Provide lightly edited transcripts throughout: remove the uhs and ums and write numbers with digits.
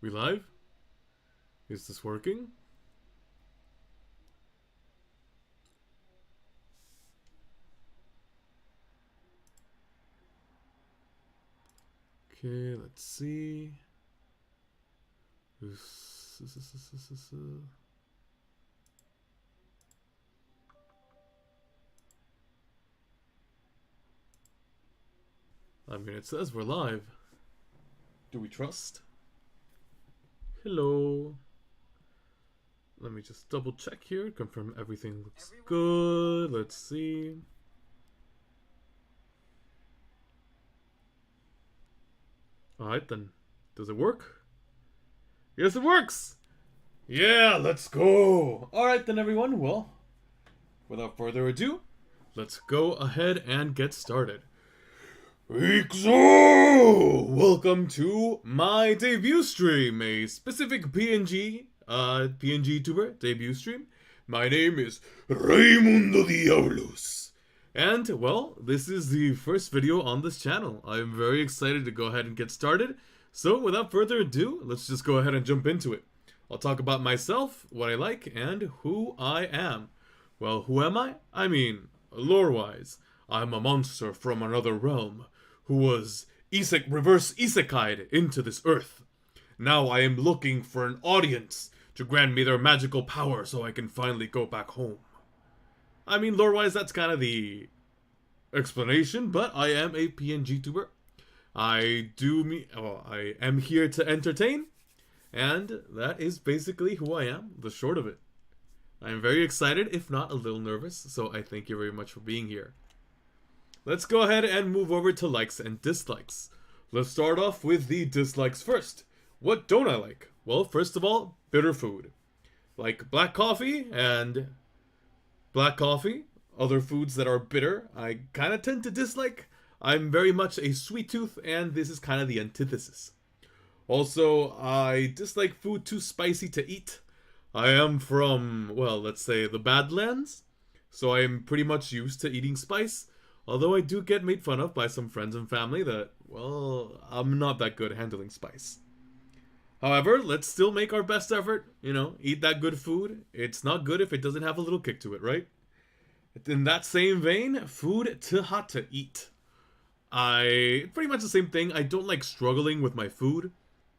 We live? Is this working? Okay, let's see. I mean, it says we're live. Do we trust? Hello. Let me just double check here, confirm everything looks good. Let's see. Alright then. Does it work? Yes, it works! Yeah, let's go! Alright then, everyone. Well, without further ado, let's go ahead and get started. Welcome to my debut stream, a specific PNG tuber debut stream. My name is Reymundo Diablos. And, well, this is the first video on this channel. I'm very excited to go ahead and get started. So, without further ado, let's just go ahead and jump into it. I'll talk about myself, what I like, and who I am. Well, who am I? I mean, lore-wise, I'm a monster from another realm who was reverse isekai'd into this earth. Now I am looking for an audience to grant me their magical power so I can finally go back home. I mean, lore-wise, that's kind of the explanation, but I am a PNG tuber. I am here to entertain, and that is basically who I am, the short of it. I'm very excited, if not a little nervous, so I thank you very much for being here. Let's go ahead and move over to likes and dislikes. Let's start off with the dislikes first. What don't I like? Well, first of all, bitter food. Like black coffee, other foods that are bitter, I kind of tend to dislike. I'm very much a sweet tooth, and this is kind of the antithesis. Also, I dislike food too spicy to eat. I am from, well, let's say the Badlands, so I am pretty much used to eating spice. Although I do get made fun of by some friends and family that, well, I'm not that good at handling spice. However, let's still make our best effort, eat that good food. It's not good if it doesn't have a little kick to it, right? In that same vein, food too hot to eat. Pretty much the same thing. I don't like struggling with my food.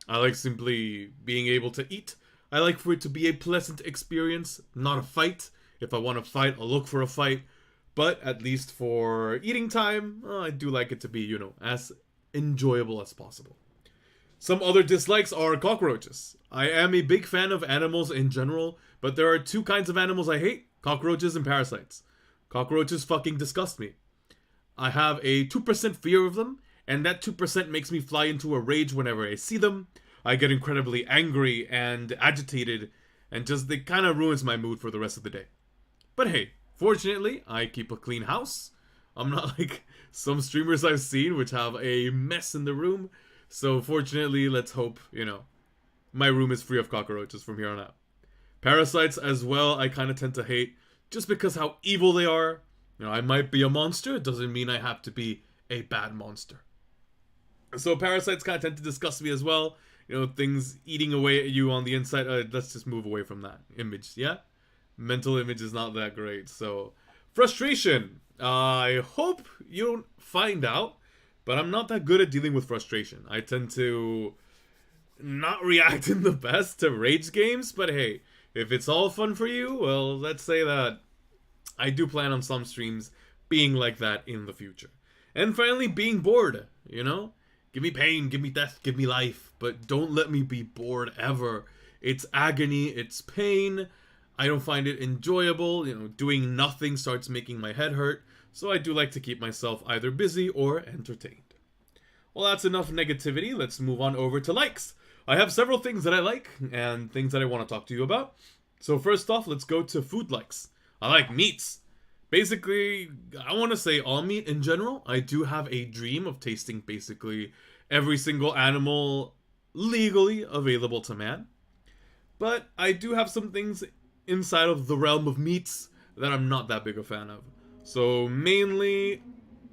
I like simply being able to eat. I like for it to be a pleasant experience, not a fight. If I want to fight, I'll look for a fight. But at least for eating time, I do like it to be, as enjoyable as possible. Some other dislikes are cockroaches. I am a big fan of animals in general, but there are two kinds of animals I hate: cockroaches and parasites. Cockroaches fucking disgust me. I have a 2% fear of them, and that 2% makes me fly into a rage whenever I see them. I get incredibly angry and agitated, and it kind of ruins my mood for the rest of the day. But hey, fortunately, I keep a clean house. I'm not like some streamers I've seen which have a mess in the room. So fortunately, let's hope, my room is free of cockroaches from here on out. Parasites as well, I kind of tend to hate, just because how evil they are. I might be a monster, it doesn't mean I have to be a bad monster. So parasites kind of tend to disgust me as well. Things eating away at you on the inside. Let's just move away from that image, yeah? Mental image is not that great. So, frustration. I hope you don't find out, but I'm not that good at dealing with frustration. I tend to not react in the best to rage games, but hey, if it's all fun for you, well, let's say that I do plan on some streams being like that in the future. And finally, being bored, Give me pain, give me death, give me life, but don't let me be bored ever. It's agony, it's pain. I don't find it enjoyable. Doing nothing starts making my head hurt. So I do like to keep myself either busy or entertained. Well, that's enough negativity. Let's move on over to likes. I have several things that I like and things that I want to talk to you about. So first off, let's go to food likes. I like meats. Basically, I want to say all meat in general. I do have a dream of tasting basically every single animal legally available to man. But I do have some things inside of the realm of meats that I'm not that big a fan of. So mainly,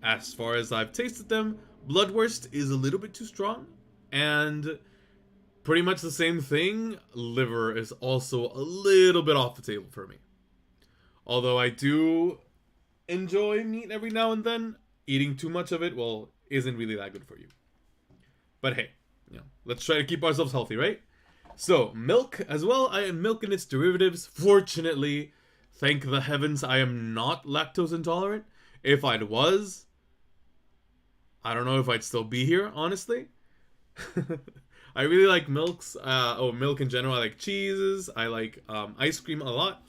as far as I've tasted them, bloodwurst is a little bit too strong, and Pretty much the same thing. Liver is also a little bit off the table for me. Although I do enjoy meat every now and then, eating too much of it, well, isn't really that good for you. But hey, let's try to keep ourselves healthy, right? So, milk as well. I am milk and its derivatives. Fortunately, thank the heavens, I am not lactose intolerant. If I was, I don't know if I'd still be here, honestly. I really like milks. Milk in general. I like cheeses. I like ice cream a lot.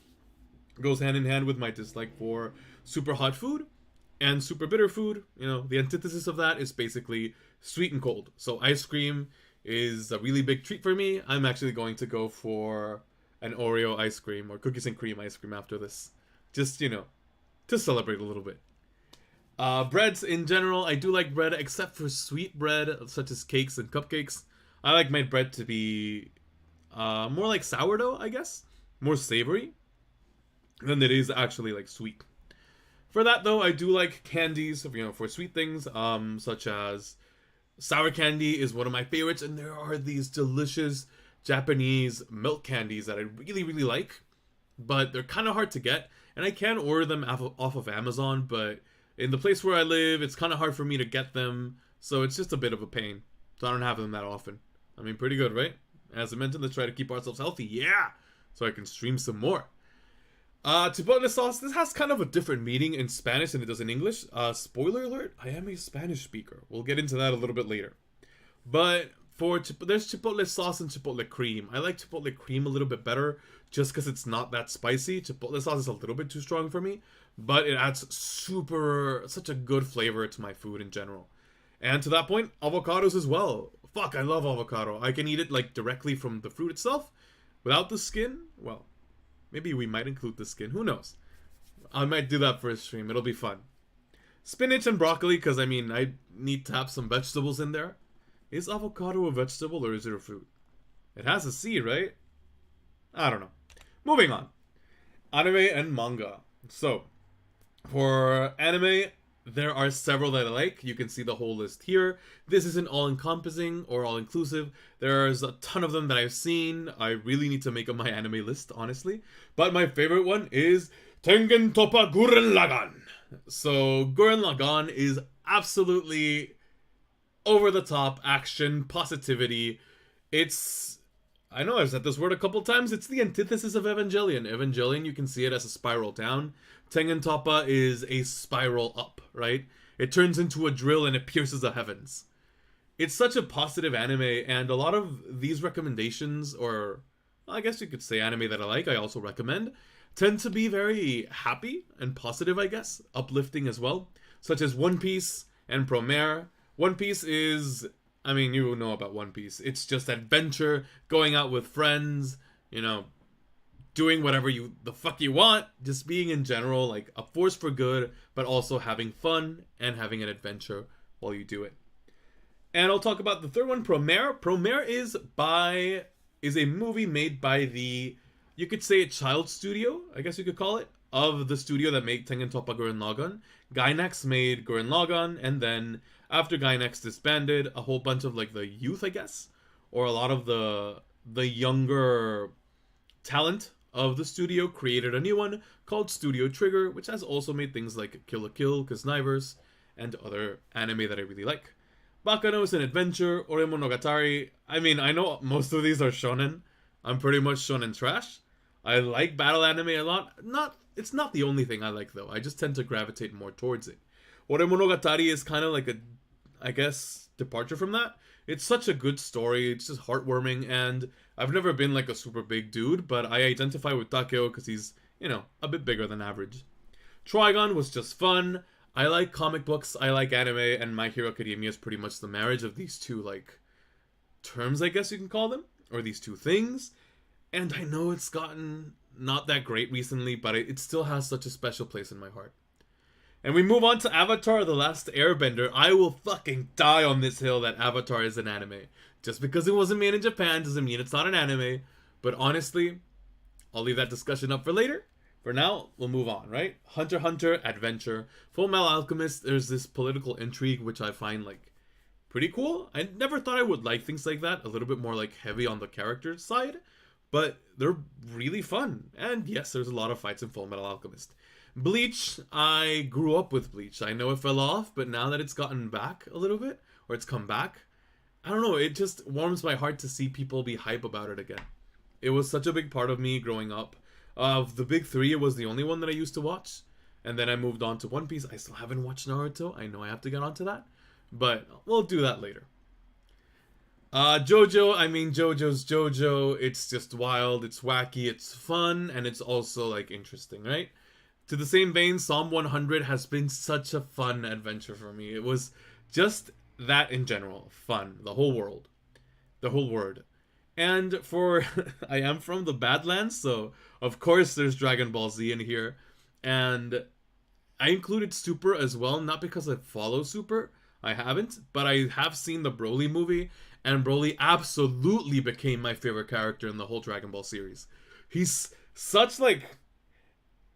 Goes hand in hand with my dislike for super hot food and super bitter food. The antithesis of that is basically sweet and cold. So ice cream is a really big treat for me. I'm actually going to go for an Oreo ice cream or cookies and cream ice cream after this. Just, to celebrate a little bit. Breads in general, I do like bread, except for sweet bread, such as cakes and cupcakes. I like my bread to be more like sourdough, I guess. More savory than it is actually like sweet. For that though, I do like candies, for sweet things, such as sour candy is one of my favorites, and there are these delicious Japanese milk candies that I really, really like, but they're kind of hard to get, and I can order them off of Amazon, but in the place where I live, it's kind of hard for me to get them, so it's just a bit of a pain. So I don't have them that often. I mean, pretty good, right? As I mentioned, let's try to keep ourselves healthy. Yeah! So I can stream some more. Chipotle sauce, this has kind of a different meaning in Spanish than it does in English. Spoiler alert, I am a Spanish speaker. We'll get into that a little bit later. But there's chipotle sauce and chipotle cream. I like chipotle cream a little bit better just because it's not that spicy. Chipotle sauce is a little bit too strong for me, but it adds such a good flavor to my food in general. And to that point, avocados as well. Fuck, I love avocado. I can eat it like directly from the fruit itself without the skin. Well, maybe we might include the skin. Who knows? I might do that for a stream. It'll be fun. Spinach and broccoli, because I need to have some vegetables in there. Is avocado a vegetable or is it a fruit? It has a C, right? I don't know. Moving on. Anime and manga. So, for anime, there are several that I like. You can see the whole list here. This isn't all-encompassing or all-inclusive. There's a ton of them that I've seen. I really need to make up my anime list, honestly. But my favorite one is Tengen Toppa Gurren Lagann. So, Gurren Lagann is absolutely over-the-top action, positivity. I know I've said this word a couple times, it's the antithesis of Evangelion. Evangelion, you can see it as a spiral down. Tengen Toppa is a spiral up, right? It turns into a drill and it pierces the heavens. It's such a positive anime, and a lot of these recommendations, or I guess you could say anime that I like, I also recommend, tend to be very happy and positive, I guess, uplifting as well, such as One Piece and Promare. One Piece is, you know about One Piece. It's just adventure, going out with friends, doing whatever the fuck you want, just being in general like a force for good, but also having fun and having an adventure while you do it. And I'll talk about the third one, Promare. Promare is a movie made by you could say a child studio, I guess you could call it, of the studio that made Tengen Toppa Gurren Lagann. Gainax made Gurren Lagann, and then after Gainax disbanded, a whole bunch of like the youth, I guess, or a lot of the younger talent of the studio created a new one called Studio Trigger, which has also made things like Kill la Kill, Kisnivers, and other anime that I really like. Bakano is an adventure. Oremonogatari, I know most of these are shonen. I'm pretty much shonen trash. I like battle anime a lot. It's not the only thing I like though. I just tend to gravitate more towards it. Oremonogatari is kind of like I guess, departure from that. It's such a good story. It's just heartwarming, and I've never been like a super big dude, but I identify with Takeo because he's, a bit bigger than average. Trigon was just fun. I like comic books, I like anime, and My Hero Academia is pretty much the marriage of these two, like, terms, I guess you can call them, or these two things. And I know it's gotten not that great recently, but it still has such a special place in my heart. And we move on to Avatar: The Last Airbender. I will fucking die on this hill that Avatar is an anime. Just because it wasn't made in Japan doesn't mean it's not an anime. But honestly, I'll leave that discussion up for later. For now, we'll move on, right? Hunter x Hunter, adventure. Full Metal Alchemist, there's this political intrigue which I find, like, pretty cool. I never thought I would like things like that, a little bit more like heavy on the character side, but they're really fun. And yes, there's a lot of fights in Full Metal Alchemist. Bleach, I grew up with Bleach. I know it fell off, but now that it's gotten back a little bit, or it's come back, I don't know, it just warms my heart to see people be hype about it again. It was such a big part of me growing up. Of the big three, it was the only one that I used to watch. And then I moved on to One Piece. I still haven't watched Naruto. I know I have to get onto that. But we'll do that later. JoJo's JoJo. It's just wild, it's wacky, it's fun, and it's also, like, interesting, right? To the same vein, Psalm 100 has been such a fun adventure for me. It was just that in general. Fun. The whole world. The whole word. And for... I am from the Badlands, so of course there's Dragon Ball Z in here. And I included Super as well, not because I follow Super. I haven't. But I have seen the Broly movie. And Broly absolutely became my favorite character in the whole Dragon Ball series. He's such, like...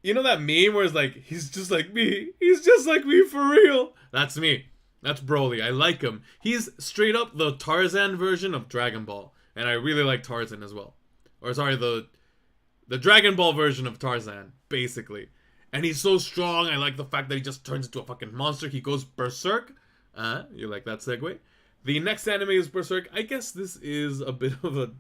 You know that meme where it's like, he's just like me. He's just like me for real. That's me. That's Broly. I like him. He's straight up the Tarzan version of Dragon Ball. And I really like Tarzan as well. Or sorry, the Dragon Ball version of Tarzan, basically. And he's so strong. I like the fact that he just turns into a fucking monster. He goes berserk. You like that segue? The next anime is Berserk. I guess this is a bit of a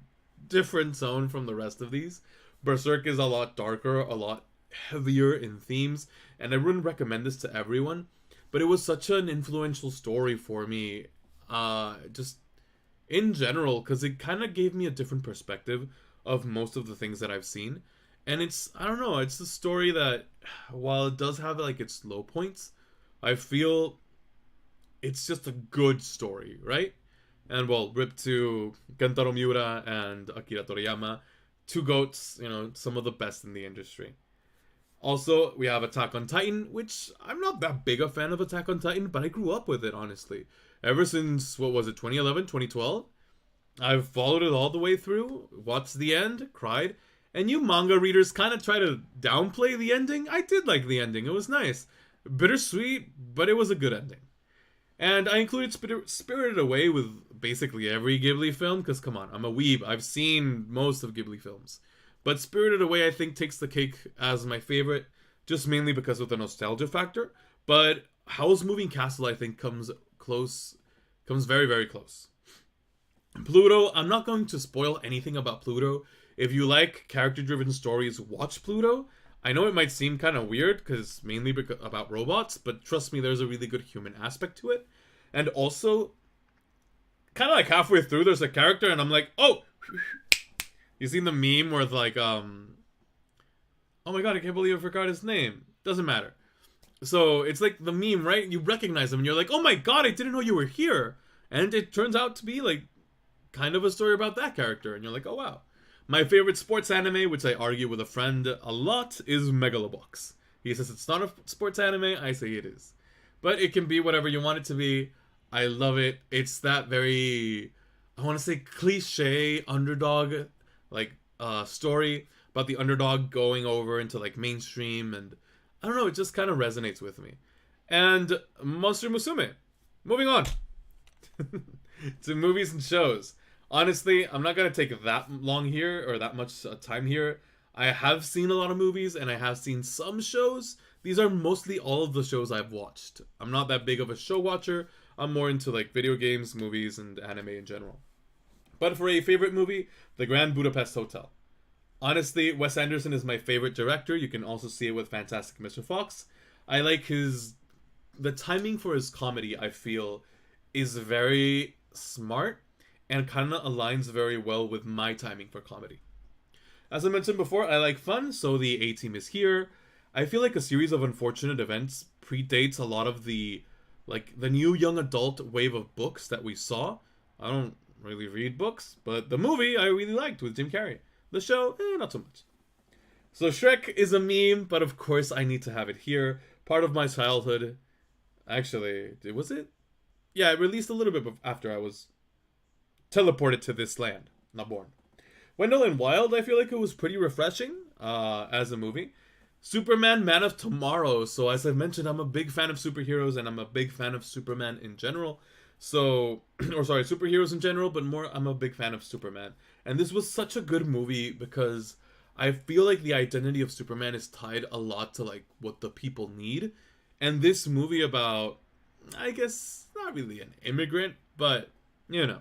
different zone from the rest of these. Berserk is a lot darker, a lot heavier in themes, and I wouldn't recommend this to everyone, but it was such an influential story for me, just in general, because it kind of gave me a different perspective of most of the things that I've seen. And it's, I don't know, it's a story that, while it does have like its low points, I feel it's just a good story, right? And well, rip to Kentaro Miura and Akira Toriyama, two goats, you know, some of the best in the industry. Also, we have Attack on Titan, which I'm not that big a fan of Attack on Titan, but I grew up with it, honestly. Ever since, what was it, 2011, 2012? I've followed it all the way through, watched the end, cried, and you manga readers kind of try to downplay the ending. I did like the ending, it was nice. Bittersweet, but it was a good ending. And I included Spirited Away with basically every Ghibli film, because come on, I'm a weeb, I've seen most of Ghibli films. But Spirited Away, I think, takes the cake as my favorite, just mainly because of the nostalgia factor. But Howl's Moving Castle, I think, comes very, very close. Pluto, I'm not going to spoil anything about Pluto. If you like character-driven stories, watch Pluto. I know it might seem kind of weird, because it's mainly about robots, but trust me, there's a really good human aspect to it. And also, kind of like halfway through, there's a character, and I'm like, oh! You seen the meme where it's like, oh my god, I can't believe I forgot his name. Doesn't matter. So, it's like the meme, right? You recognize him, and you're like, oh my god, I didn't know you were here. And it turns out to be, like, kind of a story about that character. And you're like, oh wow. My favorite sports anime, which I argue with a friend a lot, is Megalobox. He says it's not a sports anime, I say it is. But it can be whatever you want it to be. I love it. It's that very, I want to say cliche underdog, like, story about the underdog going over into, like, mainstream, and I don't know, it just kind of resonates with me. And Monster Musume. Moving on to movies and shows. Honestly, I'm not going to take that long here, or that much time here. I have seen a lot of movies, and I have seen some shows. These are mostly all of the shows I've watched. I'm not that big of a show watcher. I'm more into, like, video games, movies, and anime in general. But for a favorite movie, The Grand Budapest Hotel. Honestly, Wes Anderson is my favorite director. You can also see it with Fantastic Mr. Fox. I like the timing for his comedy, I feel, is very smart and kind of aligns very well with my timing for comedy. As I mentioned before, I like fun, so the A-Team is here. I feel like A Series of Unfortunate Events predates a lot of the new young adult wave of books that we saw. I don't really read books, but the movie I really liked with Jim Carrey. The show, not so much. So Shrek is a meme, but of course I need to have it here. Part of my childhood. Actually, was it? Yeah, it released a little bit after I was teleported to this land. Not born. Wendell and Wild, I feel like it was pretty refreshing as a movie. Superman, Man of Tomorrow. So as I've mentioned, I'm a big fan of superheroes, and I'm a big fan of Superman in general. So, or sorry, superheroes in general, but more, I'm a big fan of Superman. And this was such a good movie because I feel like the identity of Superman is tied a lot to like what the people need. And this movie about, I guess, not really an immigrant, but you know,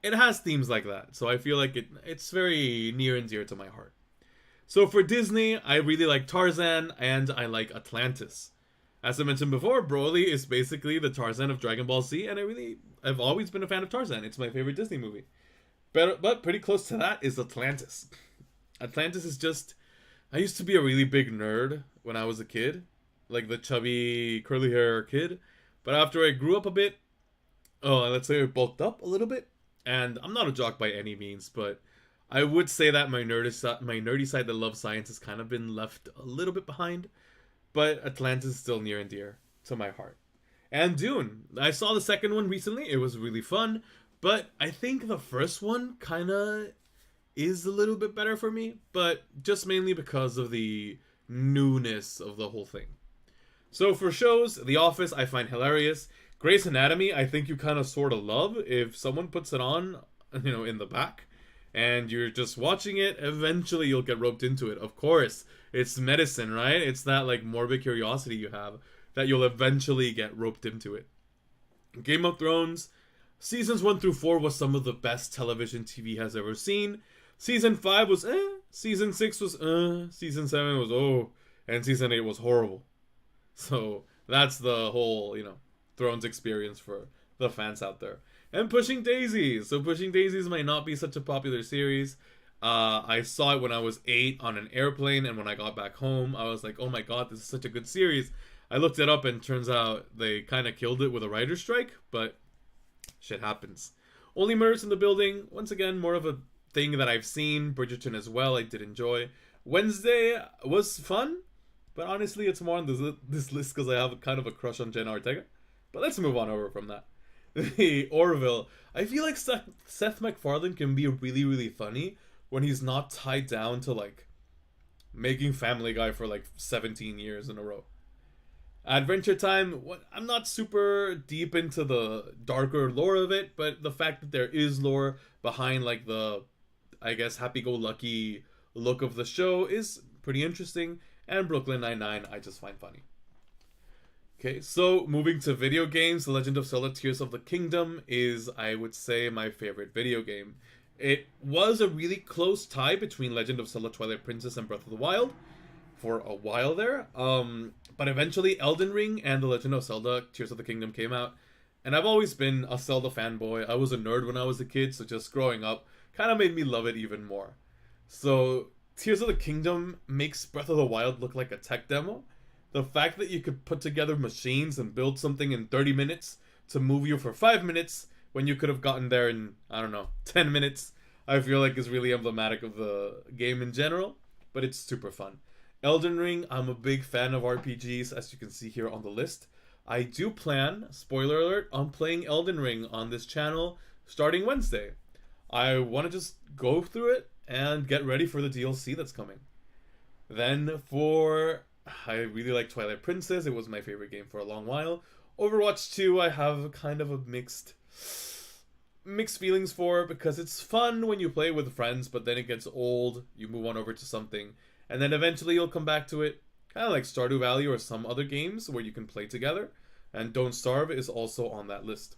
it has themes like that. So I feel like it's very near and dear to my heart. So for Disney, I really like Tarzan and I like Atlantis. As I mentioned before, Broly is basically the Tarzan of Dragon Ball Z, and I've always been a fan of Tarzan. It's my favorite Disney movie. But pretty close to that is Atlantis. Atlantis is just, I used to be a really big nerd when I was a kid, like the chubby curly hair kid. But after I grew up a bit, oh, let's say I bulked up a little bit, and I'm not a jock by any means, but I would say that my nerdy side that loves science has kind of been left a little bit behind. But Atlantis is still near and dear to my heart. And Dune. I saw the second one recently. It was really fun. But I think the first one kind of is a little bit better for me. But just mainly because of the newness of the whole thing. So for shows, The Office I find hilarious. Grey's Anatomy I think you kind of sort of love. If someone puts it on, in the back, and you're just watching it, eventually you'll get roped into it. Of course, it's medicine, right? It's that like morbid curiosity you have that you'll eventually get roped into it. Game of Thrones, seasons 1 through 4 was some of the best television TV has ever seen. Season 5 was season 6 was season 7 was and season 8 was horrible. So that's the whole, Thrones experience for the fans out there. And Pushing Daisies. So Pushing Daisies might not be such a popular series. I saw it when I was 8 on an airplane, and when I got back home, I was like, oh my god, this is such a good series. I looked it up, and turns out they kind of killed it with a writer's strike, but shit happens. Only Murders in the Building, once again, more of a thing that I've seen. Bridgerton as well, I did enjoy. Wednesday was fun, but honestly, it's more on this list because I have kind of a crush on Jenna Ortega. But let's move on over from that. The Orville. I feel like Seth MacFarlane can be really, really funny when he's not tied down to like making Family Guy for like 17 years in a row. Adventure Time, I'm not super deep into the darker lore of it, but the fact that there is lore behind like the, I guess, happy-go-lucky look of the show is pretty interesting. And Brooklyn Nine-Nine, I just find funny. Okay, so moving to video games, The Legend of Zelda Tears of the Kingdom is, I would say, my favorite video game. It was a really close tie between Legend of Zelda Twilight Princess and Breath of the Wild for a while there. But eventually Elden Ring and The Legend of Zelda Tears of the Kingdom came out. And I've always been a Zelda fanboy. I was a nerd when I was a kid, so just growing up kind of made me love it even more. So Tears of the Kingdom makes Breath of the Wild look like a tech demo. The fact that you could put together machines and build something in 30 minutes to move you for 5 minutes when you could have gotten there in, 10 minutes, I feel like is really emblematic of the game in general, but it's super fun. Elden Ring, I'm a big fan of RPGs, as you can see here on the list. I do plan, spoiler alert, on playing Elden Ring on this channel starting Wednesday. I want to just go through it and get ready for the DLC that's coming. Then I really like Twilight Princess. It was my favorite game for a long while. Overwatch 2, I have kind of a mixed feelings for, because it's fun when you play with friends, but then it gets old. You move on over to something, and then eventually you'll come back to it. Kind of like Stardew Valley or some other games where you can play together. And Don't Starve is also on that list.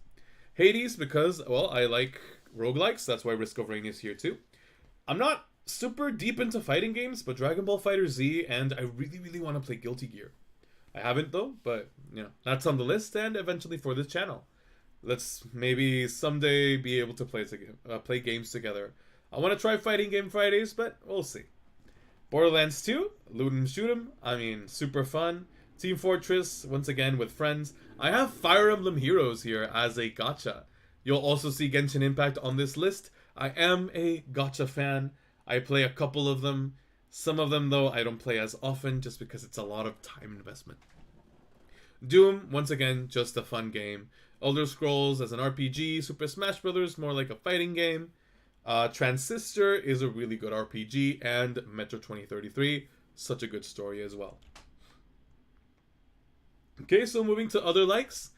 Hades, because, well, I like roguelikes. That's why Risk of Rain is here too. I'm not super deep into fighting games, but Dragon Ball FighterZ, and I really, really want to play Guilty Gear. I haven't though, but that's on the list, and eventually for this channel. Let's maybe someday be able to play games together. I want to try Fighting Game Fridays, but we'll see. Borderlands 2, loot 'em shoot 'em, super fun. Team Fortress, once again with friends. I have Fire Emblem Heroes here as a gacha. You'll also see Genshin Impact on this list. I am a gacha fan. I play a couple of them. Some of them, though, I don't play as often just because it's a lot of time investment. Doom, once again, just a fun game. Elder Scrolls as an RPG. Super Smash Bros. More like a fighting game. Transistor is a really good RPG. And Metro 2033, such a good story as well. Okay, so moving to other likes.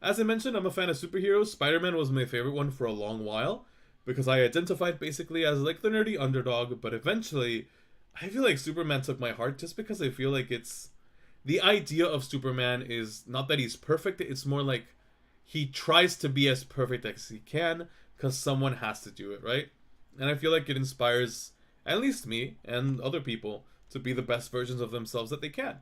As I mentioned, I'm a fan of superheroes. Spider-Man was my favorite one for a long while because I identified basically as like the nerdy underdog, but eventually I feel like Superman took my heart just because I feel like it's the idea of Superman is not that he's perfect, it's more like he tries to be as perfect as he can because someone has to do it, right? And I feel like it inspires at least me and other people to be the best versions of themselves that they can.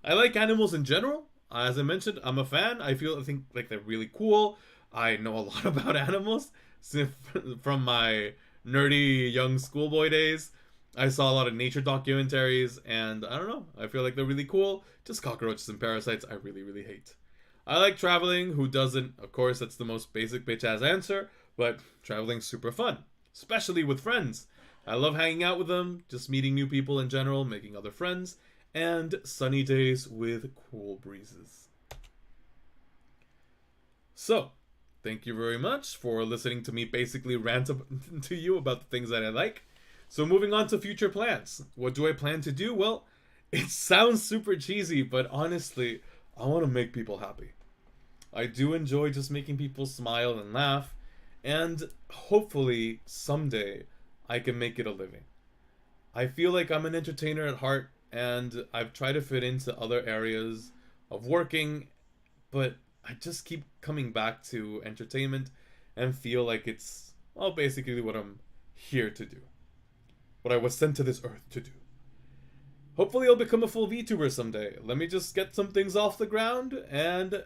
I like animals in general. As I mentioned, I'm a fan. I think like they're really cool. I know a lot about animals from my nerdy young schoolboy days. I saw a lot of nature documentaries, and I don't know. I feel like they're really cool. Just cockroaches and parasites, I really, really hate. I like traveling. Who doesn't? Of course, that's the most basic bitch ass answer, but traveling's super fun, especially with friends. I love hanging out with them, just meeting new people in general, making other friends, and sunny days with cool breezes. So, thank you very much for listening to me basically rant to you about the things that I like. So, moving on to future plans. What do I plan to do? Well, it sounds super cheesy, but honestly, I want to make people happy. I do enjoy just making people smile and laugh, and hopefully, someday, I can make it a living. I feel like I'm an entertainer at heart, and I've tried to fit into other areas of working, but I just keep coming back to entertainment and feel like it's, well, basically what I'm here to do. What I was sent to this earth to do. Hopefully I'll become a full VTuber someday. Let me just get some things off the ground and,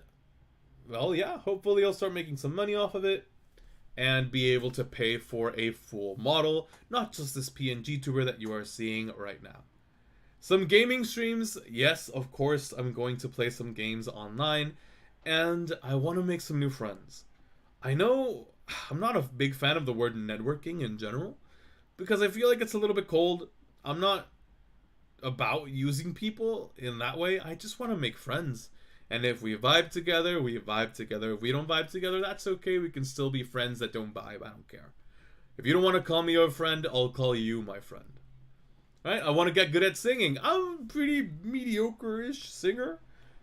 well, yeah, hopefully I'll start making some money off of it and be able to pay for a full model, not just this PNG tuber that you are seeing right now. Some gaming streams, yes, of course, I'm going to play some games online, and I want to make some new friends. I know I'm not a big fan of the word networking in general, because I feel like it's a little bit cold. I'm not about using people in that way. I just want to make friends. And if we vibe together, we vibe together. If we don't vibe together, that's okay. We can still be friends that don't vibe. I don't care. If you don't want to call me your friend, I'll call you my friend. Right? I want to get good at singing. I'm a pretty mediocre-ish singer.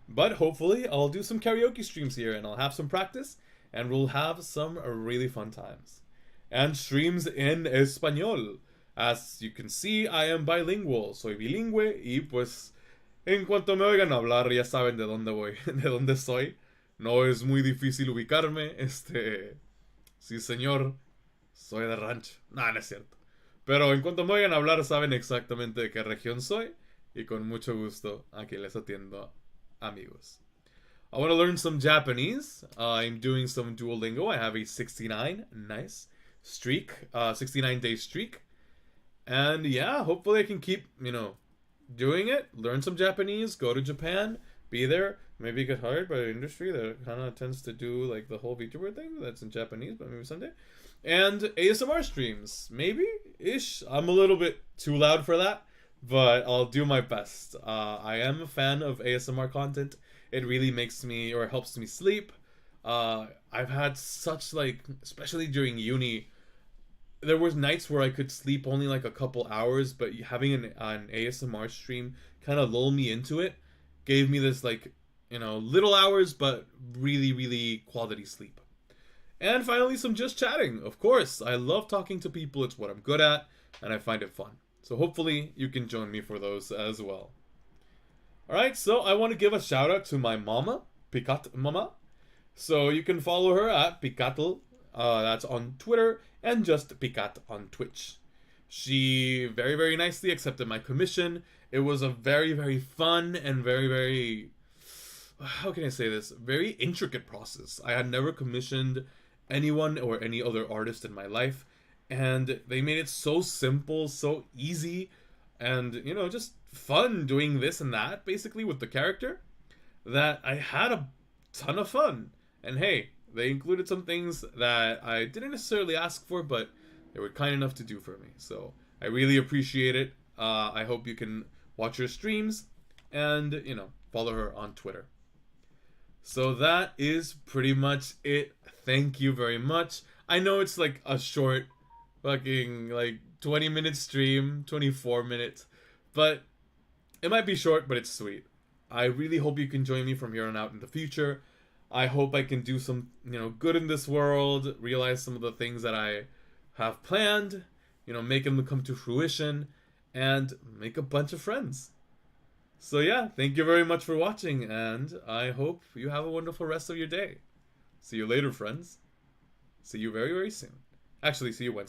But hopefully, I'll do some karaoke streams here and I'll have some practice. And we'll have some really fun times. And streams in español. As you can see, I am bilingual. Soy bilingüe y pues en cuanto me oigan hablar ya saben de dónde voy, de dónde soy. No es muy difícil ubicarme. Sí señor, soy de rancho. No, no es cierto. Pero en cuanto me oigan hablar saben exactamente de qué región soy. Y con mucho gusto aquí les atiendo, amigos. I want to learn some Japanese. I'm doing some Duolingo. I have a 69 nice streak, 69-day streak. And yeah, hopefully I can keep, doing it. Learn some Japanese, go to Japan, be there, maybe get hired by an industry that kind of tends to do like the whole VTuber thing that's in Japanese, but maybe someday. And ASMR streams, maybe ish. I'm a little bit too loud for that, but I'll do my best. I am a fan of ASMR content. It really makes me, or helps me sleep. I've had such especially during uni, there was nights where I could sleep only like a couple hours, but having an ASMR stream kind of lulled me into it, gave me this little hours, but really, really quality sleep. And finally, some just chatting. Of course, I love talking to people. It's what I'm good at, and I find it fun. So hopefully you can join me for those as well. Alright, so I want to give a shout out to my mama, Picat Mama. So you can follow her at Picatl, that's on Twitter, and just Picat on Twitch. She very, very nicely accepted my commission. It was a very, very fun and very, very, how can I say this? Very intricate process. I had never commissioned anyone or any other artist in my life, and they made it so simple, so easy, and, just fun doing this and that, basically, with the character, that I had a ton of fun. And hey, they included some things that I didn't necessarily ask for, but they were kind enough to do for me. So I really appreciate it. I hope you can watch her streams and, follow her on Twitter. So that is pretty much it. Thank you very much. I know it's like a short fucking 20-minute stream, 24 minutes, but it might be short, but it's sweet. I really hope you can join me from here on out in the future. I hope I can do some, good in this world, realize some of the things that I have planned, make them come to fruition, and make a bunch of friends. So yeah, thank you very much for watching, and I hope you have a wonderful rest of your day. See you later, friends. See you very, very soon. Actually, see you Wednesday.